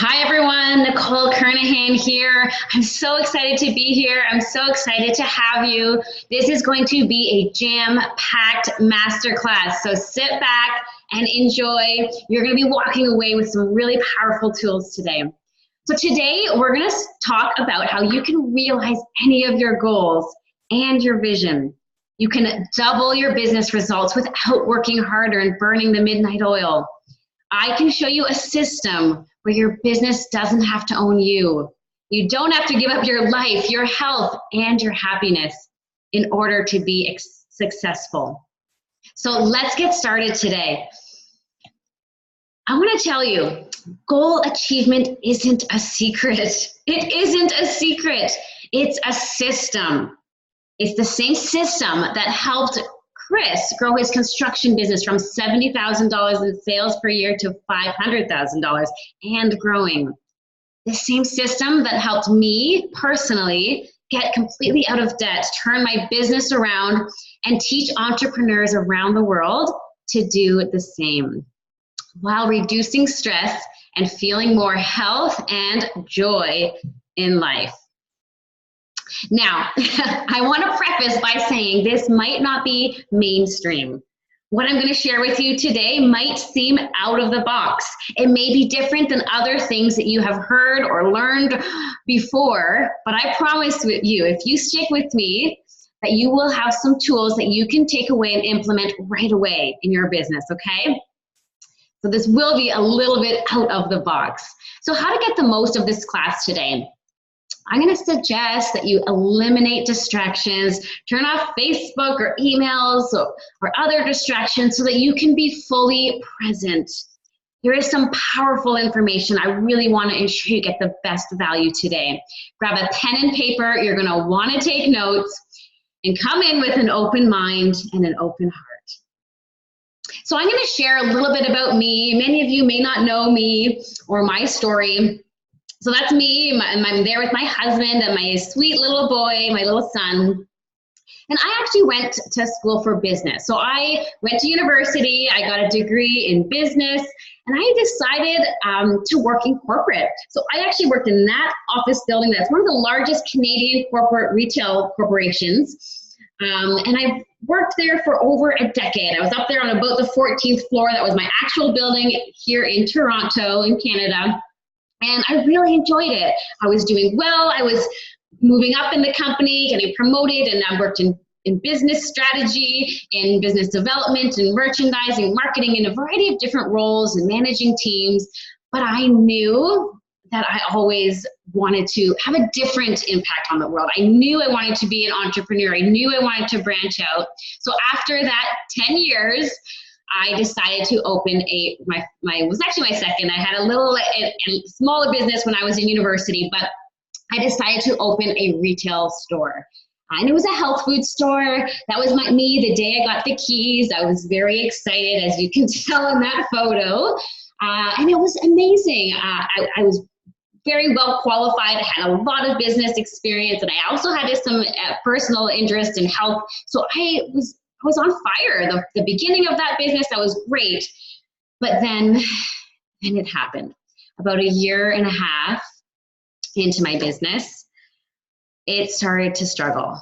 Hi everyone, Nicole Kernahan here. I'm so excited to be here. I'm so excited to have you. This is going to be a jam-packed masterclass. So sit back and enjoy. You're going to be walking away with some really powerful tools today. So today we're going to talk about how you can realize any of your goals and your vision. You can double your business results without working harder and burning the midnight oil. I can show you a system where your business doesn't have to own you. You don't have to give up your life, your health, and your happiness in order to be successful. So let's get started today. I want to tell you, goal achievement isn't a secret. It isn't a secret. It's a system. It's the same system that helped Chris grow his construction business from $70,000 in sales per year to $500,000 and growing. The same system that helped me personally get completely out of debt, turn my business around, and teach entrepreneurs around the world to do the same while reducing stress and feeling more health and joy in life. Now, I want to preface by saying this might not be mainstream. What I'm going to share with you today might seem out of the box. It may be different than other things that you have heard or learned before, but I promise you, if you stick with me, that you will have some tools that you can take away and implement right away in your business, okay? So this will be a little bit out of the box. So how to get the most of this class today? I'm going to suggest that you eliminate distractions, turn off Facebook or emails or other distractions so that you can be fully present. There is some powerful information. I really want to ensure you get the best value today. Grab a pen and paper. You're going to want to take notes and come in with an open mind and an open heart. So I'm going to share a little bit about me. Many of you may not know me or my story. So that's me, I'm there with my husband and my sweet little boy, my little son. And I actually went to school for business. So I went to university, I got a degree in business, and I decided to work in corporate. So I actually worked in that office building that's one of the largest Canadian corporate retail corporations. And I worked there for over a decade. I was up there on about the 14th floor. That was my actual building here in Toronto, in Canada. And I really enjoyed it. I was doing well. I was moving up in the company, getting promoted, and I worked in business strategy, in business development, and merchandising, marketing, in a variety of different roles and managing teams. But I knew that I always wanted to have a different impact on the world. I knew I wanted to be an entrepreneur. I knew I wanted to branch out. So after that 10 years, I decided to open it was actually my second. I had a smaller business when I was in university, but I decided to open a retail store. And it was a health food store. That was me the day I got the keys. I was very excited, as you can tell in that photo. And it was amazing. I was very well qualified. I had a lot of business experience, and I also had some personal interest in health. So I was on fire. The beginning of that business, that was great. But then it happened. About a year and a half into my business, it started to struggle.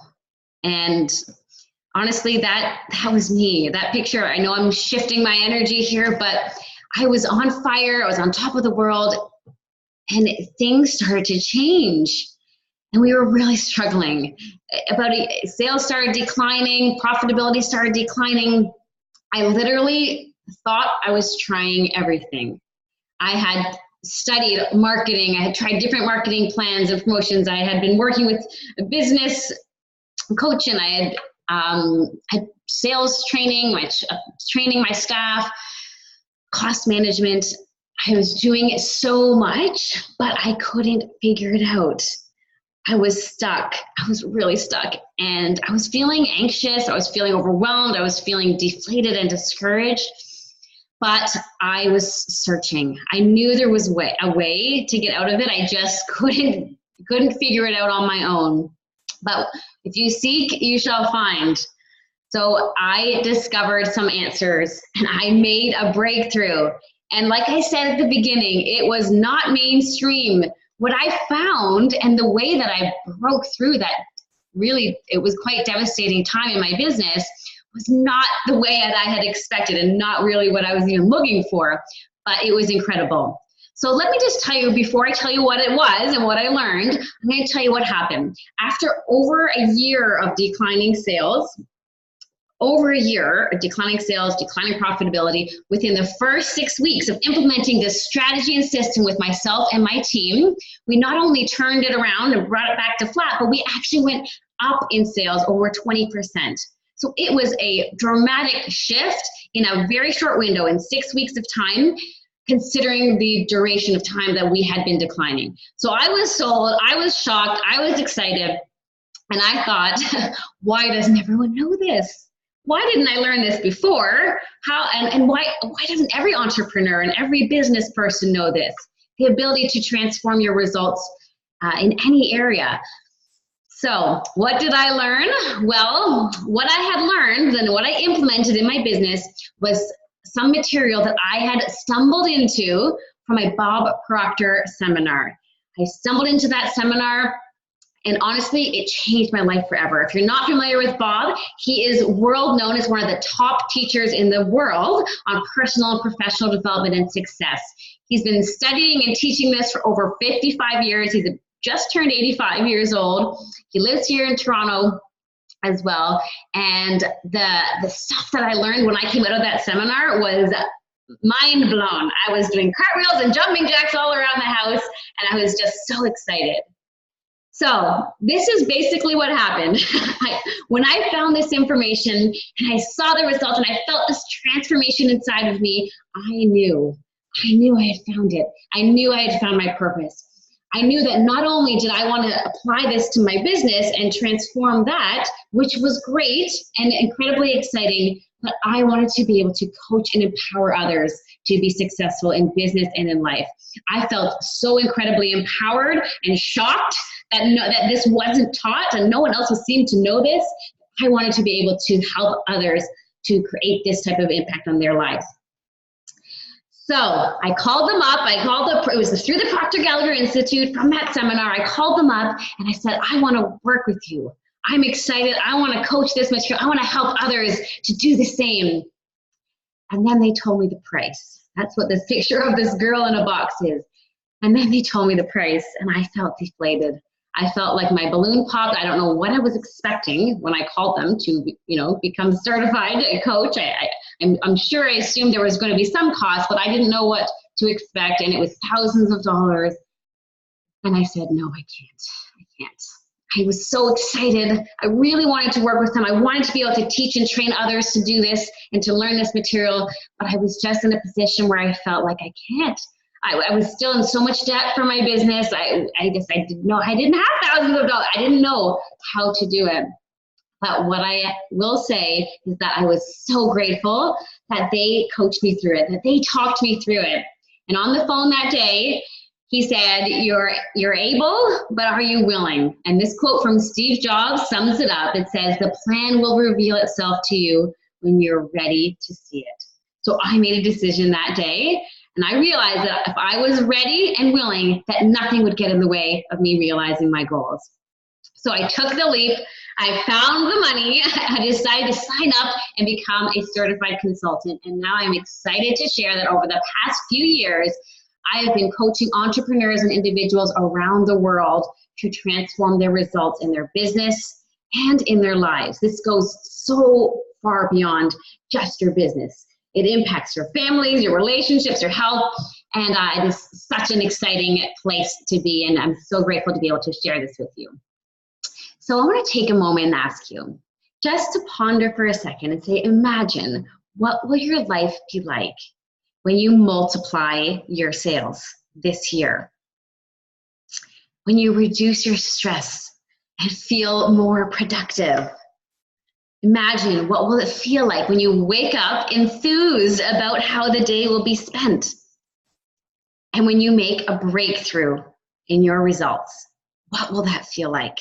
And honestly, that was me. That picture, I know I'm shifting my energy here, but I was on fire. I was on top of the world, and things started to change. And we were really struggling. Sales started declining, profitability started declining. I literally thought I was trying everything. I had studied marketing. I had tried different marketing plans and promotions. I had been working with a business coach, and I had sales training, training my staff, cost management. I was doing so much, but I couldn't figure it out. I was stuck. I was really stuck, and I was feeling anxious. I was feeling overwhelmed. I was feeling deflated and discouraged, but I was searching. I knew there was a way to get out of it. I just couldn't figure it out on my own. But if you seek, you shall find. So I discovered some answers, and I made a breakthrough. And like I said at the beginning, it was not mainstream. What I found and the way that I broke through that, really, it was quite devastating time in my business, was not the way that I had expected and not really what I was even looking for, but it was incredible. So let me just tell you, before I tell you what it was and what I learned, I'm going to tell you what happened. After over a year of declining sales, declining profitability, within the first 6 weeks of implementing this strategy and system with myself and my team, we not only turned it around and brought it back to flat, but we actually went up in sales over 20%. So it was a dramatic shift in a very short window, in 6 weeks of time, considering the duration of time that we had been declining. So I was sold, I was shocked, I was excited, and I thought, why doesn't everyone know this? Why didn't I learn this before? And why doesn't every entrepreneur and every business person know this? The ability to transform your results in any area. So what did I learn? Well, what I had learned and what I implemented in my business was some material that I had stumbled into from a Bob Proctor seminar. I stumbled into that seminar, and honestly, it changed my life forever. If you're not familiar with Bob, he is world known as one of the top teachers in the world on personal and professional development and success. He's been studying and teaching this for over 55 years. He's just turned 85 years old. He lives here in Toronto as well. And the stuff that I learned when I came out of that seminar was mind blown. I was doing cartwheels and jumping jacks all around the house, and I was just so excited. So this is basically what happened. When I found this information and I saw the results and I felt this transformation inside of me, I knew I had found it. I knew I had found my purpose. I knew that not only did I want to apply this to my business and transform that, which was great and incredibly exciting, but I wanted to be able to coach and empower others to be successful in business and in life. I felt so incredibly empowered and shocked that this wasn't taught and no one else seemed to know this. I wanted to be able to help others to create this type of impact on their lives. So I called them up. It was through the Proctor Gallagher Institute from that seminar. I called them up and I said, I want to work with you. I'm excited. I want to coach this material. I want to help others to do the same. And then they told me the price. That's what this picture of this girl in a box is. And then they told me the price and I felt deflated. I felt like my balloon popped. I don't know what I was expecting when I called them to, become certified coach. I'm sure I assumed there was going to be some cost, but I didn't know what to expect. And it was thousands of dollars. And I said, no, I can't. I was so excited. I really wanted to work with them. I wanted to be able to teach and train others to do this and to learn this material. But I was just in a position where I felt like I can't. I was still in so much debt for my business. I didn't know. I didn't have thousands of dollars. I didn't know how to do it. But what I will say is that I was so grateful that they coached me through it, that they talked me through it. And on the phone that day, he said, you're able, but are you willing? And this quote from Steve Jobs sums it up. It says, the plan will reveal itself to you when you're ready to see it. So I made a decision that day. And I realized that if I was ready and willing, that nothing would get in the way of me realizing my goals. So I took the leap. I found the money. I decided to sign up and become a certified consultant. And now I'm excited to share that over the past few years, I have been coaching entrepreneurs and individuals around the world to transform their results in their business and in their lives. This goes so far beyond just your business. It impacts your families, your relationships, your health, and it is such an exciting place to be, and I'm so grateful to be able to share this with you. So I want to take a moment and ask you just to ponder for a second and say, imagine what will your life be like when you multiply your sales this year? When you reduce your stress and feel more productive? Imagine what will it feel like when you wake up enthused about how the day will be spent. And when you make a breakthrough in your results, what will that feel like?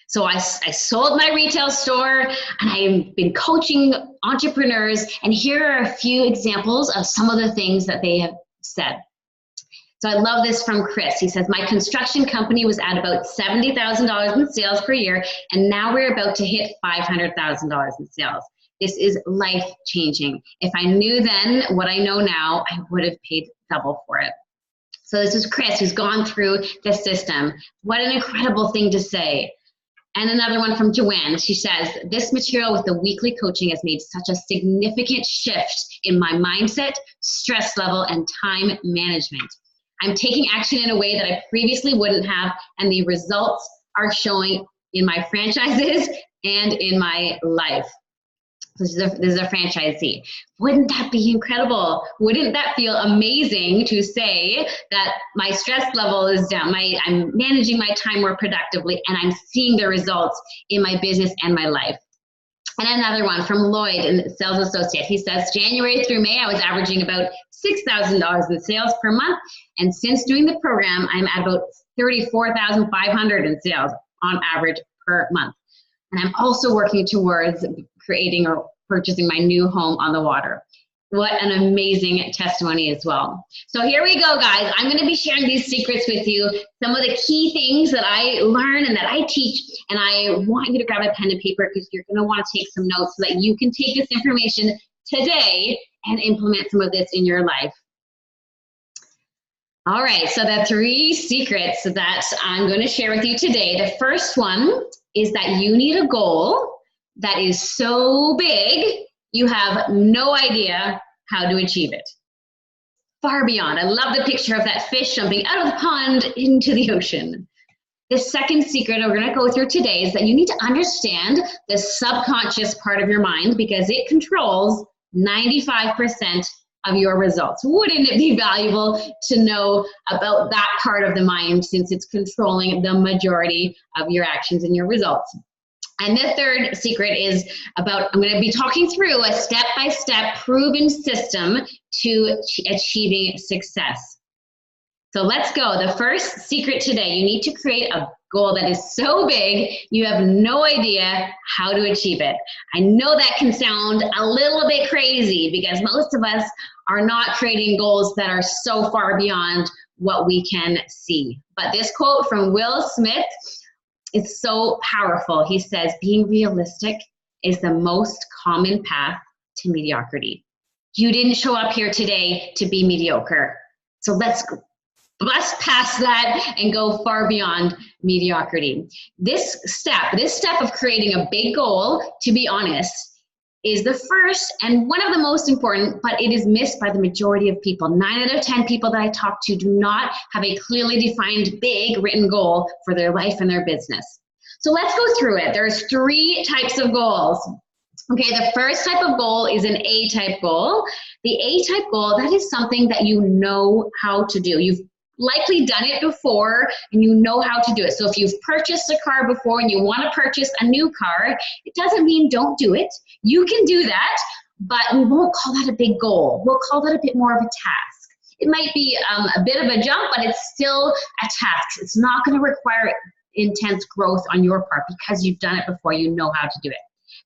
So I sold my retail store, and I've been coaching entrepreneurs, and here are a few examples of some of the things that they have said. So I love this from Chris. He says, my construction company was at about $70,000 in sales per year, and now we're about to hit $500,000 in sales. This is life-changing. If I knew then what I know now, I would have paid double for it. So this is Chris, who's gone through the system. What an incredible thing to say. And another one from Joanne. She says, this material with the weekly coaching has made such a significant shift in my mindset, stress level, and time management. I'm taking action in a way that I previously wouldn't have, and the results are showing in my franchises and in my life. This is a franchisee. Wouldn't that be incredible? Wouldn't that feel amazing to say that my stress level is down, I'm managing my time more productively, and I'm seeing the results in my business and my life? And another one from Lloyd, in Sales Associate. He says, January through May, I was averaging about $6,000 in sales per month. And since doing the program, I'm at about $34,500 in sales on average per month. And I'm also working towards creating or purchasing my new home on the water. What an amazing testimony as well. So here we go, guys. I'm going to be sharing these secrets with you, some of the key things that I learn and that I teach, and I want you to grab a pen and paper because you're going to want to take some notes so that you can take this information today and implement some of this in your life. All right, so the 3 secrets that I'm going to share with you today. The first one is that you need a goal that is so big, you have no idea how to achieve it. Far beyond. I love the picture of that fish jumping out of the pond into the ocean. The second secret we're going to go through today is that you need to understand the subconscious part of your mind because it controls 95% of your results. Wouldn't it be valuable to know about that part of the mind since it's controlling the majority of your actions and your results? And the third secret is about, I'm going to be talking through a step-by-step proven system to achieving success. So let's go. The first secret today, you need to create a goal that is so big, you have no idea how to achieve it. I know that can sound a little bit crazy because most of us are not creating goals that are so far beyond what we can see. But this quote from Will Smith, it's so powerful. He says, being realistic is the most common path to mediocrity. You didn't show up here today to be mediocre. So let's past that and go far beyond mediocrity. This step of creating a big goal, to be honest, is the first and one of the most important, but it is missed by the majority of people. 9 out of 10 people that I talk to do not have a clearly defined big written goal for their life and their business. So let's go through it. There's 3 types of goals. Okay, the first type of goal is an A-type goal. The A-type goal, that is something that you know how to do. You've likely done it before and you know how to do it. So if you've purchased a car before and you want to purchase a new car, it doesn't mean don't do it. You can do that, but we won't call that a big goal. We'll call that a bit more of a task. It might be a bit of a jump, but it's still a task. It's not going to require intense growth on your part because you've done it before, you know how to do it.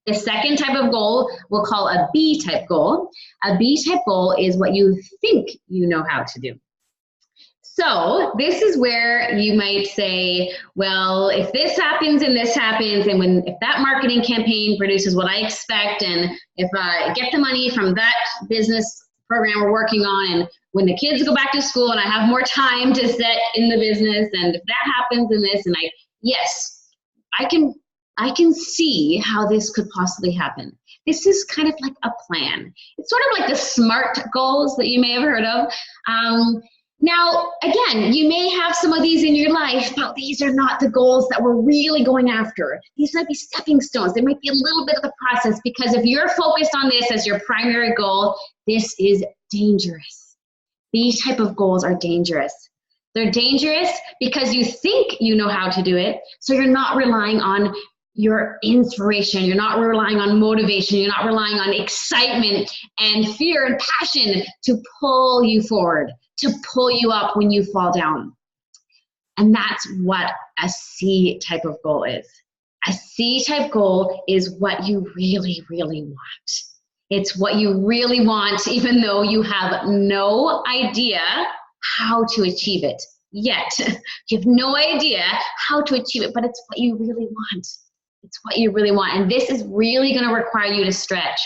The second type of goal we'll call a B-type goal. A B-type goal is what you think you know how to do. So this is where you might say, well, if this happens and this happens, and if that marketing campaign produces what I expect, and if I get the money from that business program we're working on, and when the kids go back to school and I have more time to set in the business, and if that happens in this, and I can see how this could possibly happen. This is kind of like a plan. It's sort of like the SMART goals that you may have heard of. Now, again, you may have some of these in your life, but these are not the goals that we're really going after. These might be stepping stones. They might be a little bit of the process, because if you're focused on this as your primary goal, this is dangerous. These type of goals are dangerous. They're dangerous because you think you know how to do it, so you're not relying on your inspiration, you're not relying on motivation, you're not relying on excitement and fear and passion to pull you forward, to pull you up when you fall down. And that's what a C type of goal is. A C-type goal is what you really, really want. It's what you really want, even though you have no idea how to achieve it yet. You have no idea how to achieve it, but it's what you really want. It's what you really want. And this is really going to require you to stretch.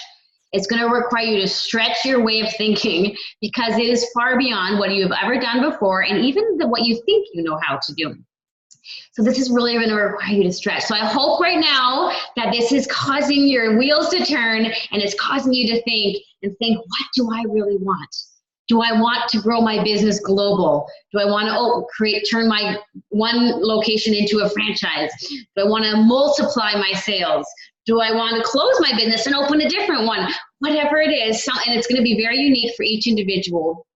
It's going to require you to stretch your way of thinking, because it is far beyond what you have ever done before, and even what you think you know how to do. So this is really going to require you to stretch. So I hope right now that this is causing your wheels to turn, and it's causing you to think, what do I really want? Do I want to grow my business global? Do I want to turn my one location into a franchise? Do I want to multiply my sales? Do I want to close my business and open a different one? Whatever it is, and it's going to be very unique for each individual,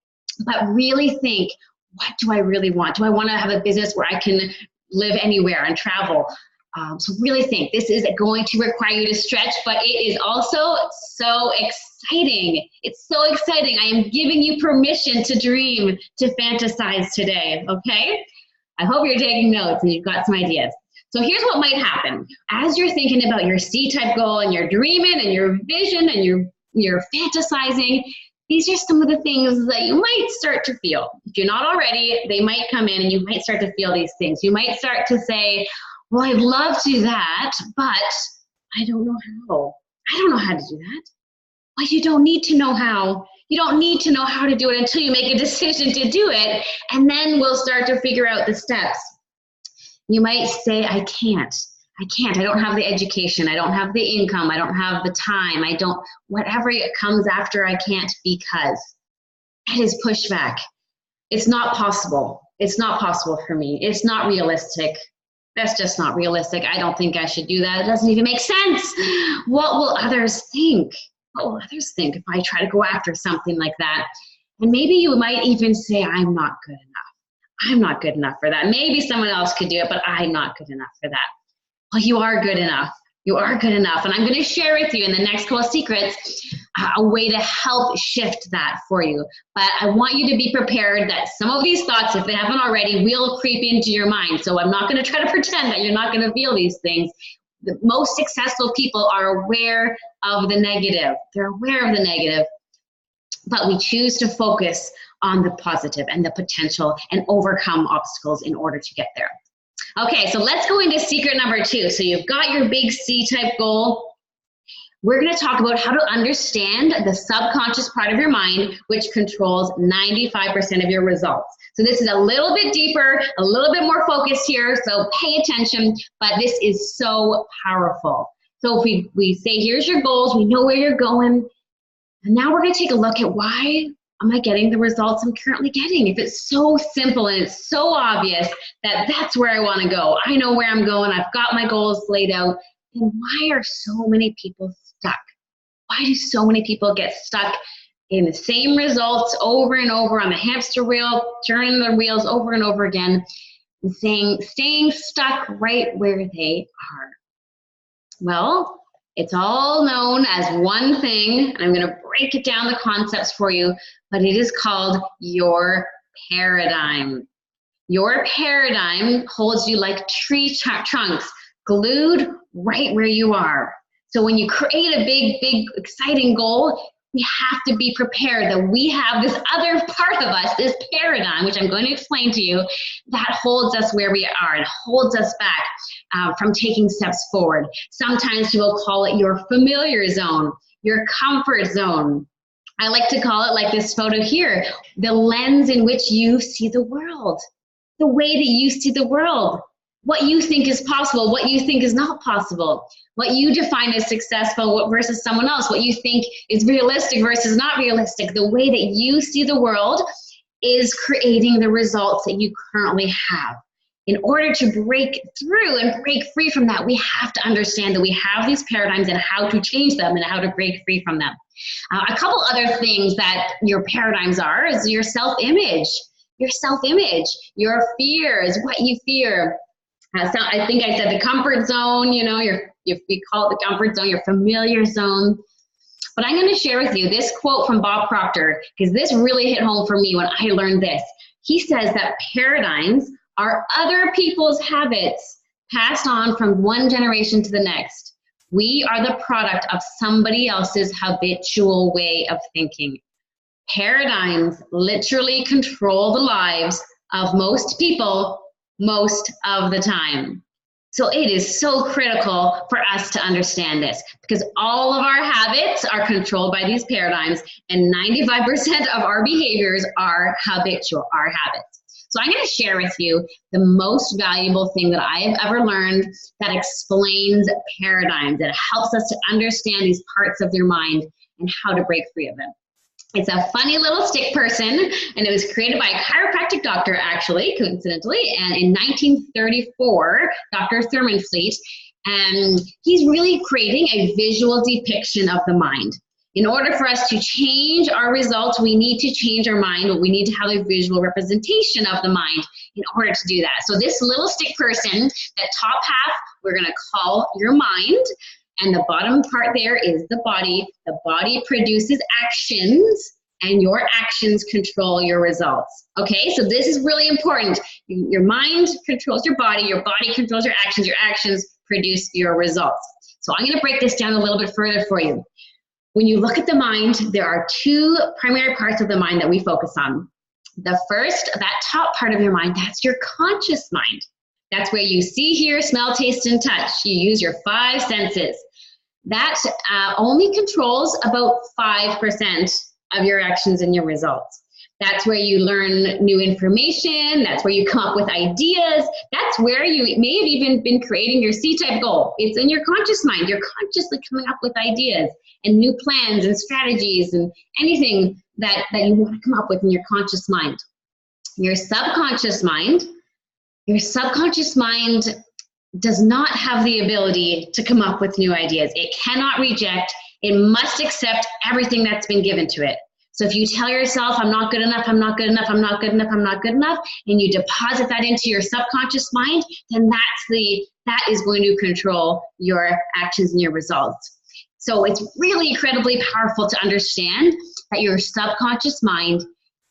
but really think, what do I really want? Do I want to have a business where I can live anywhere and travel? So really think. This is going to require you to stretch, but it is also so exciting. It's so exciting. I am giving you permission to dream, to fantasize today, okay? I hope you're taking notes and you've got some ideas. So here's what might happen. As you're thinking about your C-type goal and you're dreaming and your vision and you're fantasizing, these are some of the things that you might start to feel. If you're not already, they might come in and you might start to feel these things. You might start to say, well, I'd love to do that, but I don't know how. I don't know how to do that. Well, you don't need to know how. You don't need to know how to do it until you make a decision to do it, and then we'll start to figure out the steps. You might say, I can't. I don't have the education. I don't have the income. I don't have the time. Whatever it comes after I can't, because that is pushback. It's not possible. It's not possible for me. It's not realistic. That's just not realistic. I don't think I should do that. It doesn't even make sense. What will others think? What will others think if I try to go after something like that? And maybe you might even say, I'm not good enough. I'm not good enough for that. Maybe someone else could do it, but I'm not good enough for that. Well, you are good enough. You are good enough. And I'm going to share with you in the next couple of secrets a way to help shift that for you. But I want you to be prepared that some of these thoughts, if they haven't already, will creep into your mind. So I'm not going to try to pretend that you're not going to feel these things. The most successful people are aware of the negative. They're aware of the negative. But we choose to focus on the positive and the potential and overcome obstacles in order to get there. Okay, so let's go into secret number 2. So you've got your big C-type goal. We're going to talk about how to understand the subconscious part of your mind, which controls 95% of your results. So this is a little bit deeper, a little bit more focused here, so pay attention, but this is so powerful. So if we say, here's your goals, we know where you're going, and now we're going to take a look at why am I getting the results I'm currently getting? If it's so simple and it's so obvious that that's where I want to go, I know where I'm going, I've got my goals laid out, then why are so many people stuck? Why do so many people get stuck in the same results over and over on the hamster wheel, turning their wheels over and over again, and staying stuck right where they are? Well, it's all known as one thing, and I'm going to break it down, the concepts for you, but it is called your paradigm. Your paradigm holds you like tree trunks, glued right where you are. So when you create a big, exciting goal, we have to be prepared that we have this other part of us, this paradigm, which I'm going to explain to you, that holds us where we are and holds us back from taking steps forward. Sometimes people call it your familiar zone, your comfort zone. I like to call it, like this photo here, the lens in which you see the world, the way that you see the world, what you think is possible, what you think is not possible, what you define as successful versus someone else, what you think is realistic versus not realistic. The way that you see the world is creating the results that you currently have. In order to break through and break free from that, we have to understand that we have these paradigms and how to change them and how to break free from them. A couple other things that your paradigms are is your self-image. Your self-image, your fears, what you fear. So I think I said the comfort zone, you know, we call it the comfort zone, your familiar zone. But I'm going to share with you this quote from Bob Proctor, because this really hit home for me when I learned this. He says that paradigms are other people's habits passed on from one generation to the next. We are the product of somebody else's habitual way of thinking. Paradigms literally control the lives of most people most of the time. So it is so critical for us to understand this, because all of our habits are controlled by these paradigms, and 95% of our behaviors are habitual, our habits. So I'm going to share with you the most valuable thing that I have ever learned that explains paradigms, that helps us to understand these parts of your mind and how to break free of them. It's a funny little stick person, and it was created by a chiropractic doctor, actually, coincidentally, and in 1934, Dr. Thurmanfleet, and he's really creating a visual depiction of the mind. In order for us to change our results, we need to change our mind, but we need to have a visual representation of the mind in order to do that. So this little stick person, that top half, we're going to call your mind. And the bottom part there is the body. The body produces actions, and your actions control your results. Okay, so this is really important. Your mind controls your body controls your actions produce your results. So I'm going to break this down a little bit further for you. When you look at the mind, there are two primary parts of the mind that we focus on. The first, that top part of your mind, that's your conscious mind. That's where you see, hear, smell, taste, and touch. You use your 5 senses. That only controls about 5% of your actions and your results. That's where you learn new information. That's where you come up with ideas. That's where you may have even been creating your C-type goal. It's in your conscious mind. You're consciously coming up with ideas and new plans and strategies and anything that you want to come up with in your conscious mind. Your subconscious mind does not have the ability to come up with new ideas. It cannot reject. It must accept everything that's been given to it. So if you tell yourself, I'm not good enough, I'm not good enough, I'm not good enough, I'm not good enough, and you deposit that into your subconscious mind, then that is going to control your actions and your results. So it's really incredibly powerful to understand that your subconscious mind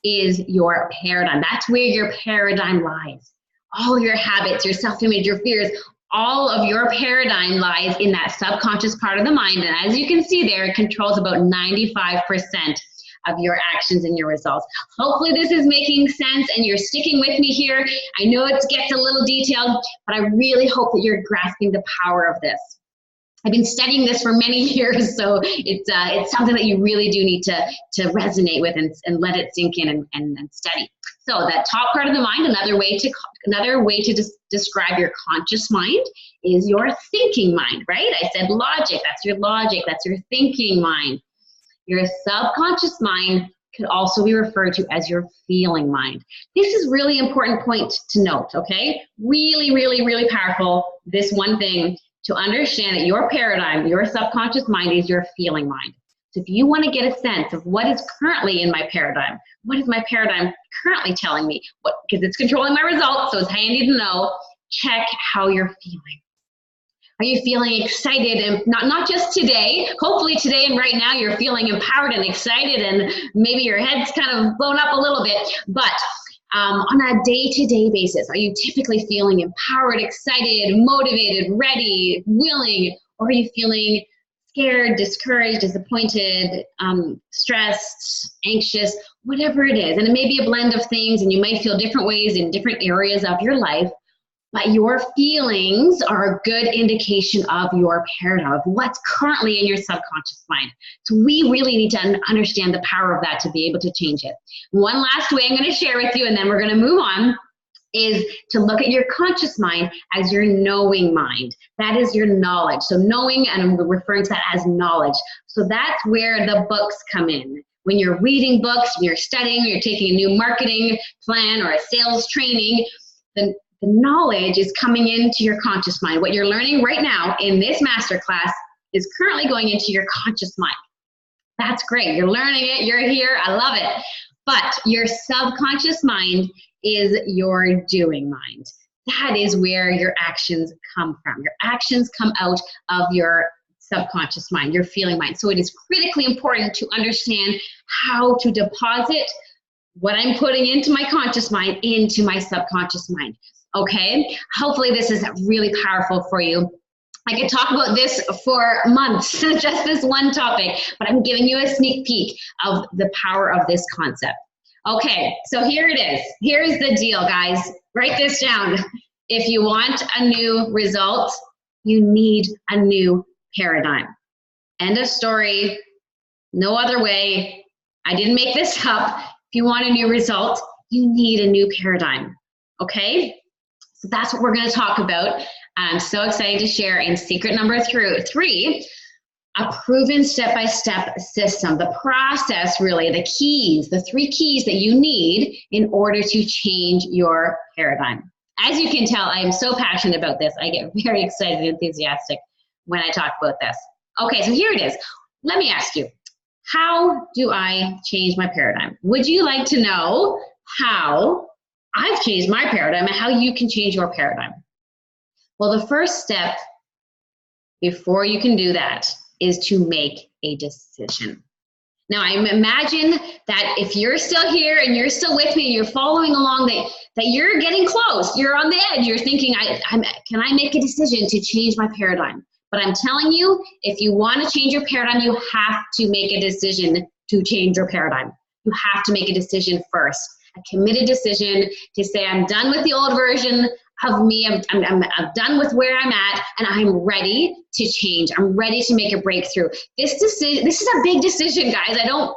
is your paradigm. That's where your paradigm lies. All your habits, your self-image, your fears, all of your paradigm lies in that subconscious part of the mind. And as you can see there, it controls about 95% of your actions and your results. Hopefully this is making sense and you're sticking with me here. I know it gets a little detailed, but I really hope that you're grasping the power of this. I've been studying this for many years, so it's something that you really do need to resonate with and let it sink in and study. So that top part of the mind, another way to describe your conscious mind is your thinking mind, right? I said logic, that's your thinking mind. Your subconscious mind could also be referred to as your feeling mind. This is really important point to note, okay? Really, really, really powerful, this one thing, to understand that your paradigm, your subconscious mind is your feeling mind. So if you want to get a sense of what is currently in my paradigm, what is my paradigm currently telling me? Because it's controlling my results, so it's handy to know, check how you're feeling. Are you feeling excited? And not just today, hopefully today and right now you're feeling empowered and excited and maybe your head's kind of blown up a little bit, but on a day-to-day basis, are you typically feeling empowered, excited, motivated, ready, willing, or are you feeling scared, discouraged, disappointed, stressed, anxious, whatever it is? And it may be a blend of things, and you might feel different ways in different areas of your life, but your feelings are a good indication of your paradigm, of what's currently in your subconscious mind. So we really need to understand the power of that to be able to change it. One last way I'm going to share with you, and then we're going to move on, is to look at your conscious mind as your knowing mind. That is your knowledge. So knowing, and I'm referring to that as knowledge. So that's where the books come in. When you're reading books, when you're studying, when you're taking a new marketing plan or a sales training, then the knowledge is coming into your conscious mind. What you're learning right now in this masterclass is currently going into your conscious mind. That's great. You're learning it. You're here. I love it. But your subconscious mind is your doing mind. That is where your actions come from. Your actions come out of your subconscious mind, your feeling mind. So it is critically important to understand how to deposit what I'm putting into my conscious mind into my subconscious mind. Okay, hopefully this is really powerful for you. I could talk about this for months, just this one topic, but I'm giving you a sneak peek of the power of this concept. Okay, so here it is. Here's the deal, guys. Write this down. If you want a new result, you need a new paradigm. End of story. No other way. I didn't make this up. If you want a new result, you need a new paradigm. Okay? So that's what we're going to talk about. I'm so excited to share in secret number 3, a proven step-by-step system, the process really, the keys, the 3 keys that you need in order to change your paradigm. As you can tell, I am so passionate about this. I get very excited and enthusiastic when I talk about this. Okay, so here it is. Let me ask you, how do I change my paradigm? Would you like to know how I've changed my paradigm and how you can change your paradigm? Well, the first step before you can do that is to make a decision. Now, I imagine that if you're still here and you're still with me and you're following along, that you're getting close. You're on the edge. You're thinking, can I make a decision to change my paradigm? But I'm telling you, if you want to change your paradigm, you have to make a decision to change your paradigm. You have to make a decision first, a committed decision to say, I'm done with the old version of me. I'm done with where I'm at, and I'm ready to change. I'm ready to make a breakthrough. This is a big decision, guys. I don't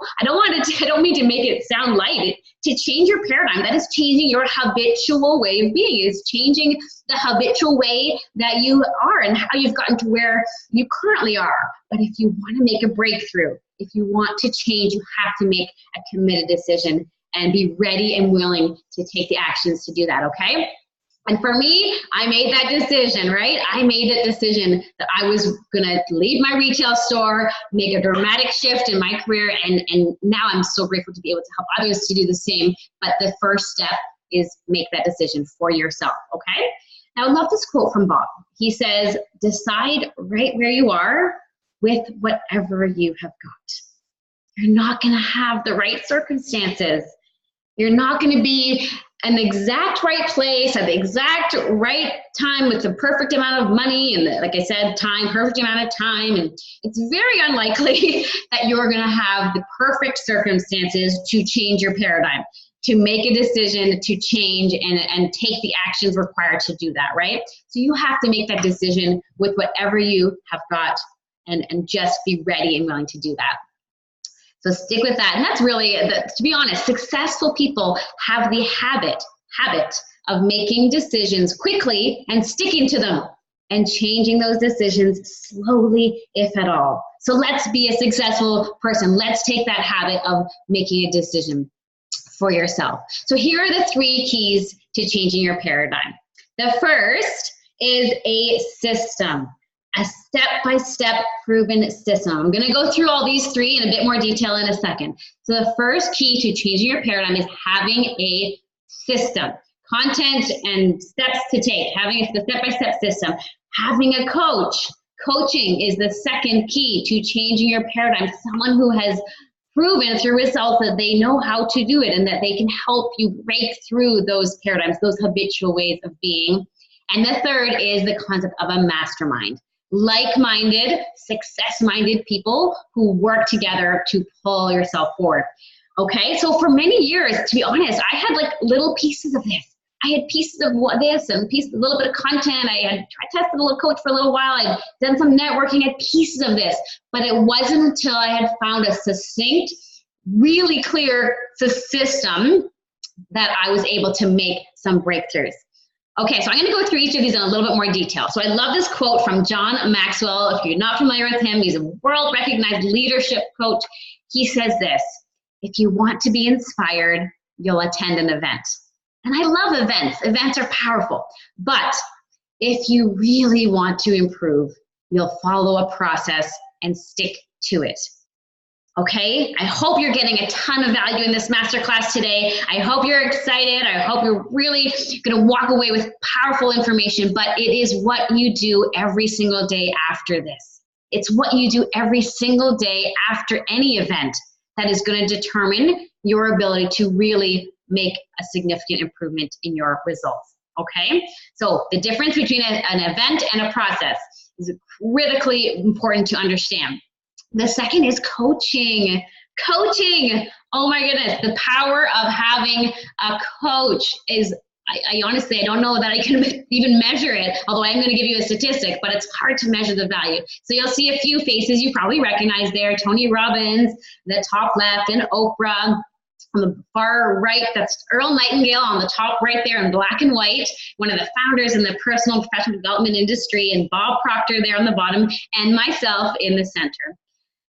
mean to make it sound light. To change your paradigm, that is changing your habitual way of being. It's changing the habitual way that you are and how you've gotten to where you currently are. But if you want to make a breakthrough, if you want to change, you have to make a committed decision and be ready and willing to take the actions to do that, okay? And for me, I made that decision, right? I made that decision that I was going to leave my retail store, make a dramatic shift in my career, and now I'm so grateful to be able to help others to do the same. But the first step is make that decision for yourself, okay? Now, I love this quote from Bob. He says, decide right where you are with whatever you have got. You're not going to have the right circumstances. You're not going to be an exact right place at the exact right time with the perfect amount of money and, like I said, perfect amount of time. And it's very unlikely that you're going to have the perfect circumstances to change your paradigm, to make a decision to change and take the actions required to do that, right? So you have to make that decision with whatever you have got and just be ready and willing to do that. So stick with that. And that's really, to be honest, successful people have the habit of making decisions quickly and sticking to them and changing those decisions slowly, if at all. So let's be a successful person. Let's take that habit of making a decision for yourself. So here are the 3 keys to changing your paradigm. The first is a system. A step-by-step proven system. I'm going to go through all these 3 in a bit more detail in a second. So the first key to changing your paradigm is having a system, content and steps to take, having a step-by-step system, having a coach. Coaching is the second key to changing your paradigm, someone who has proven through results that they know how to do it and that they can help you break through those paradigms, those habitual ways of being. And the third is the concept of a mastermind. Like-minded, success-minded people who work together to pull yourself forward. Okay, so for many years, to be honest, I had like little pieces of this. I had pieces of this and a little bit of content. I tested a little coach for a little while. I'd done some networking, had pieces of this. But it wasn't until I had found a succinct, really clear system that I was able to make some breakthroughs. Okay, so I'm going to go through each of these in a little bit more detail. So I love this quote from John Maxwell. If you're not familiar with him, he's a world-recognized leadership coach. He says this, if you want to be inspired, you'll attend an event. And I love events. Events are powerful. But if you really want to improve, you'll follow a process and stick to it. Okay, I hope you're getting a ton of value in this masterclass today. I hope you're excited. I hope you're really going to walk away with powerful information, but it is what you do every single day after this. It's what you do every single day after any event that is going to determine your ability to really make a significant improvement in your results. Okay, so the difference between an event and a process is critically important to understand. The second is coaching. Coaching. Oh my goodness, the power of having a coach is, I honestly, I don't know that I can even measure it, although I'm going to give you a statistic, but it's hard to measure the value. So you'll see a few faces you probably recognize there, Tony Robbins, the top left, and Oprah. On the far right, that's Earl Nightingale on the top right there in black and white, one of the founders in the personal and professional development industry, and Bob Proctor there on the bottom, and myself in the center.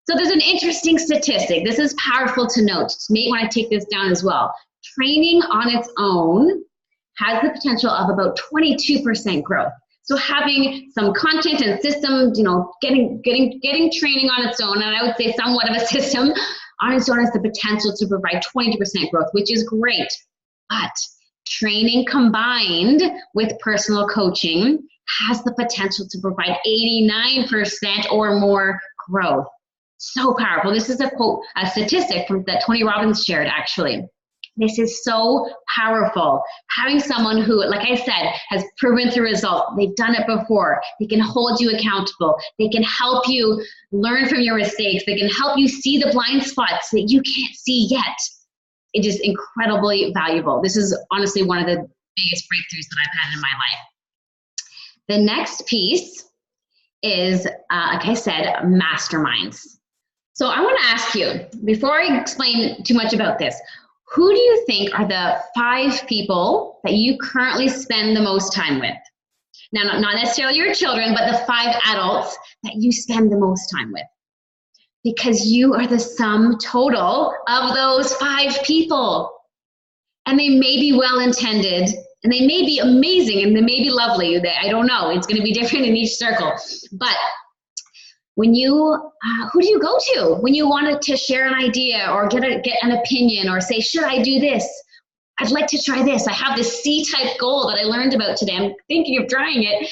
So there's an interesting statistic. This is powerful to note. You may want to take this down as well. Training on its own has the potential of about 22% growth. So having some content and systems, getting training on its own, and I would say somewhat of a system on its own, has the potential to provide 20% growth, which is great. But training combined with personal coaching has the potential to provide 89% or more growth. So powerful. This is a quote, a statistic that Tony Robbins shared, actually. This is so powerful. Having someone who, like I said, has proven through results, they've done it before, they can hold you accountable, they can help you learn from your mistakes, they can help you see the blind spots that you can't see yet. It is incredibly valuable. This is honestly one of the biggest breakthroughs that I've had in my life. The next piece is, like I said, masterminds. So I want to ask you, before I explain too much about this, who do you think are the 5 people that you currently spend the most time with? Now, not necessarily your children, but the 5 adults that you spend the most time with. Because you are the sum total of those 5 people. And they may be well-intended, and they may be amazing, and they may be lovely. I don't know. It's going to be different in each circle. But when you, who do you go to when you wanted to share an idea or get an opinion or say, should I do this? I'd like to try this. I have this C-type goal that I learned about today. I'm thinking of trying it.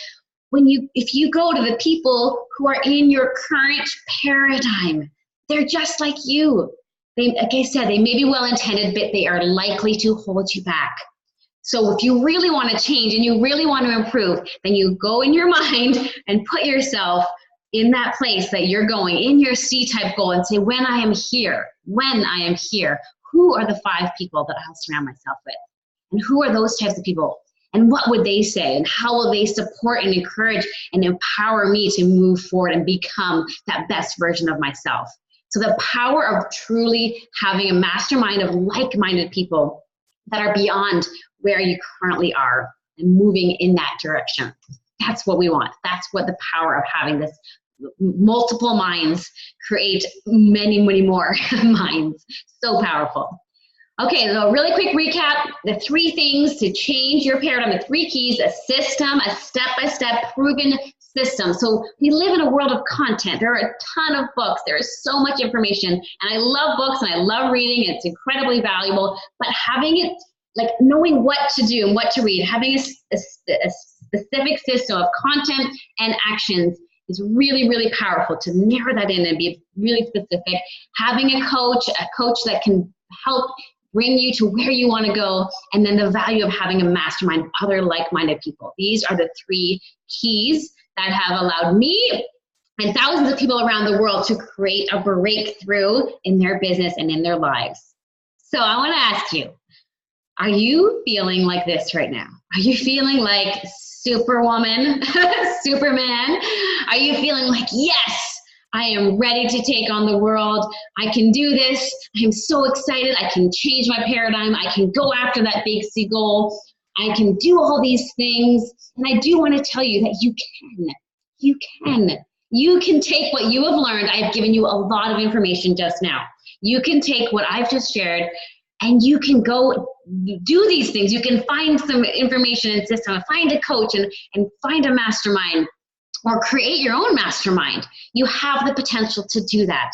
If you go to the people who are in your current paradigm, they're just like you. Like I said, they may be well-intended, but they are likely to hold you back. So if you really want to change and you really want to improve, then you go in your mind and put yourself in that place that you're going, in your C-type goal, and say, when I am here, who are the 5 people that I'll surround myself with? And who are those types of people? And what would they say? And how will they support and encourage and empower me to move forward and become that best version of myself? So the power of truly having a mastermind of like-minded people that are beyond where you currently are and moving in that direction. That's what we want. That's what the power of having this multiple minds create many, many more minds. So powerful. Okay, so really quick recap, the 3 things to change your paradigm, the 3 keys, a system, a step-by-step proven system. So we live in a world of content. There are a ton of books. There is so much information, and I love books and I love reading. It's incredibly valuable, but having it, like knowing what to do and what to read, having a specific system of content and actions is really, really powerful to narrow that in and be really specific. Having a coach that can help bring you to where you want to go, and then the value of having a mastermind of other like-minded people. These are the 3 keys that have allowed me and thousands of people around the world to create a breakthrough in their business and in their lives. So I want to ask you, are you feeling like this right now? Are you feeling like Superwoman, Superman? Are you feeling like, yes, I am ready to take on the world. I can do this. I'm so excited. I can change my paradigm. I can go after that big C goal. I can do all these things. And I do want to tell you that you can. You can. You can take what you have learned. I've given you a lot of information just now. You can take what I've just shared and you can go do these things. You can find some information and system, find a coach and find a mastermind or create your own mastermind. You have the potential to do that.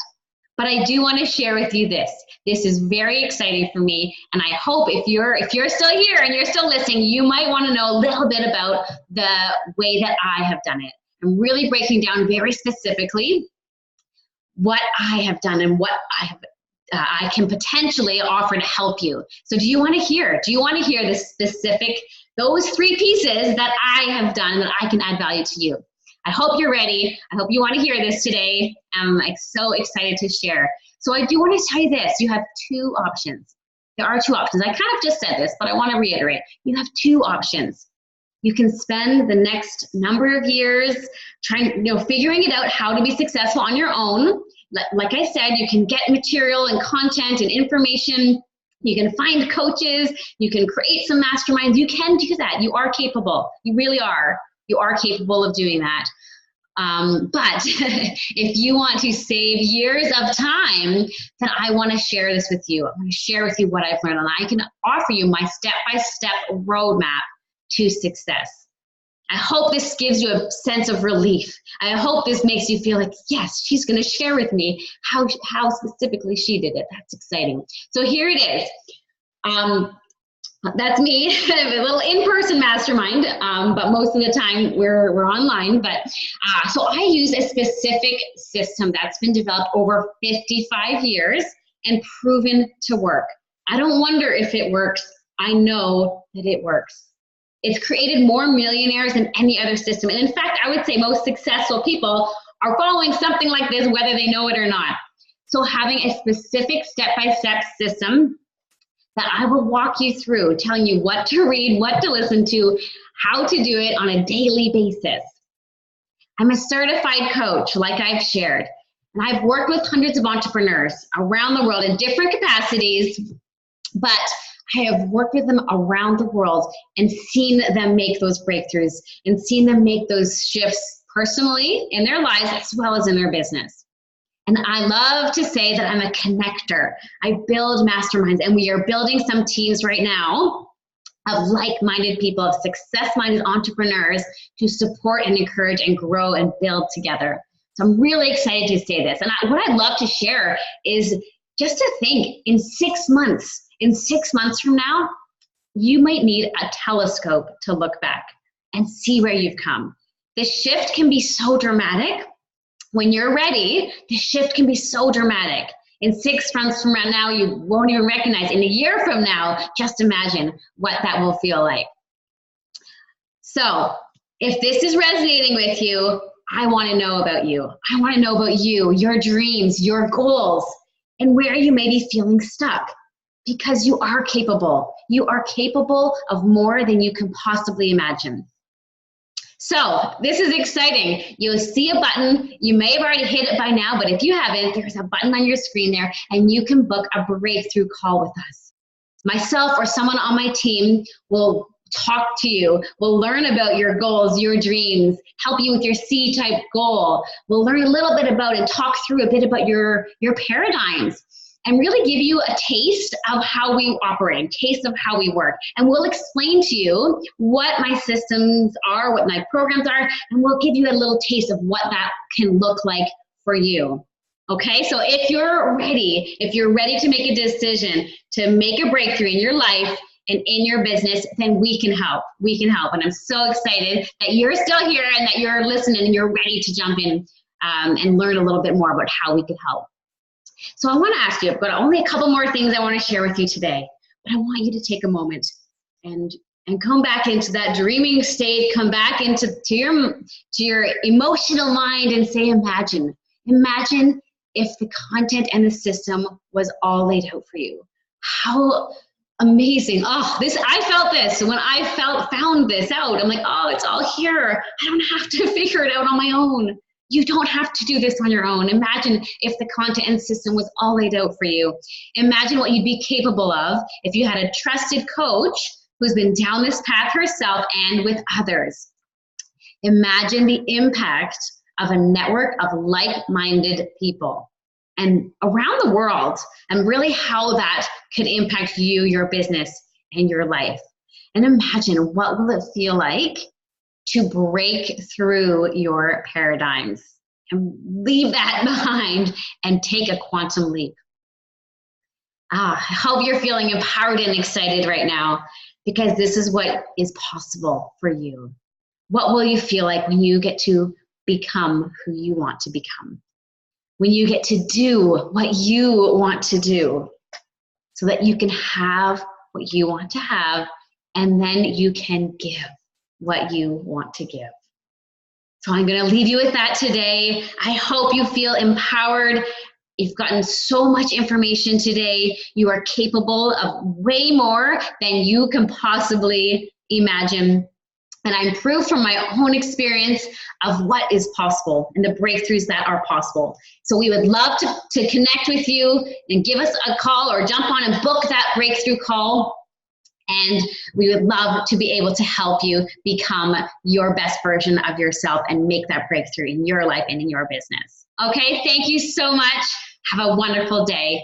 But I do want to share with you this. This is very exciting for me, and I hope if you're still here and you're still listening, you might want to know a little bit about the way that I have done it. I'm really breaking down very specifically what I have done and what I can potentially offer to help you. So do you want to hear? Do you want to hear the specific those 3 pieces that I have done that I can add value to you. I hope you're ready. I hope you want to hear this today. I'm like so excited to share. So I do want to tell you this. You have 2 options. There are 2 options. I kind of just said this, but I want to reiterate. You have 2 options. You can spend the next number of years trying, figuring it out how to be successful on your own. Like I said, you can get material and content and information. You can find coaches. You can create some masterminds. You can do that. You are capable. You really are. You are capable of doing that. But if you want to save years of time, then I want to share this with you. I want to share with you what I've learned, and I can offer you my step-by-step roadmap to success. I hope this gives you a sense of relief. I hope this makes you feel like, yes, she's going to share with me how specifically she did it. That's exciting. So here it is. That's me, a little in-person mastermind, but most of the time we're online. But so I use a specific system that's been developed over 55 years and proven to work. I don't wonder if it works. I know that it works. It's created more millionaires than any other system. And in fact, I would say most successful people are following something like this, whether they know it or not. So having a specific step-by-step system that I will walk you through, telling you what to read, what to listen to, how to do it on a daily basis. I'm a certified coach, like I've shared, and I've worked with hundreds of entrepreneurs around the world in different capacities, but I have worked with them around the world and seen them make those breakthroughs and seen them make those shifts personally in their lives as well as in their business. And I love to say that I'm a connector. I build masterminds, and we are building some teams right now of like-minded people, of success-minded entrepreneurs to support and encourage and grow and build together. So I'm really excited to say this. And what I'd love to share is just to think in 6 months, from now, you might need a telescope to look back and see where you've come. The shift can be so dramatic. When you're ready, the shift can be so dramatic. In 6 months from now, you won't even recognize. In a year from now, just imagine what that will feel like. So if this is resonating with you, I want to know about you. I want to know about you, your dreams, your goals, and where you may be feeling stuck. Because you are capable. You are capable of more than you can possibly imagine. So this is exciting. You'll see a button. You may have already hit it by now, but if you haven't, there's a button on your screen there, and you can book a breakthrough call with us. Myself or someone on my team will talk to you. We'll learn about your goals, your dreams, help you with your C-type goal. We'll learn a little bit about and talk through a bit about your paradigms, and really give you a taste of how we operate, a taste of how we work. And we'll explain to you what my systems are, what my programs are, and we'll give you a little taste of what that can look like for you. Okay, so if you're ready to make a decision to make a breakthrough in your life and in your business, then we can help. We can help. And I'm so excited that you're still here and that you're listening and you're ready to jump in and learn a little bit more about how we can help. So I want to ask you, I've got only a couple more things I want to share with you today, but I want you to take a moment and come back into that dreaming state, come back into your emotional mind and say, imagine if the content and the system was all laid out for you. How amazing. I felt this when I found this out. I'm like, it's all here. I don't have to figure it out on my own. You don't have to do this on your own. Imagine if the content and system was all laid out for you. Imagine what you'd be capable of if you had a trusted coach who's been down this path herself and with others. Imagine the impact of a network of like-minded people and around the world, and really how that could impact you, your business, and your life. And imagine, what will it feel like to break through your paradigms and leave that behind and take a quantum leap. I hope you're feeling empowered and excited right now, because this is what is possible for you. What will you feel like when you get to become who you want to become? When you get to do what you want to do so that you can have what you want to have and then you can give what you want to give. So I'm going to leave you with that today. I hope you feel empowered. You've gotten so much information today. You are capable of way more than you can possibly imagine. And I'm proof from my own experience of what is possible and the breakthroughs that are possible. So we would love to connect with you and give us a call or jump on and book that breakthrough call. And we would love to be able to help you become your best version of yourself and make that breakthrough in your life and in your business. Okay, thank you so much. Have a wonderful day.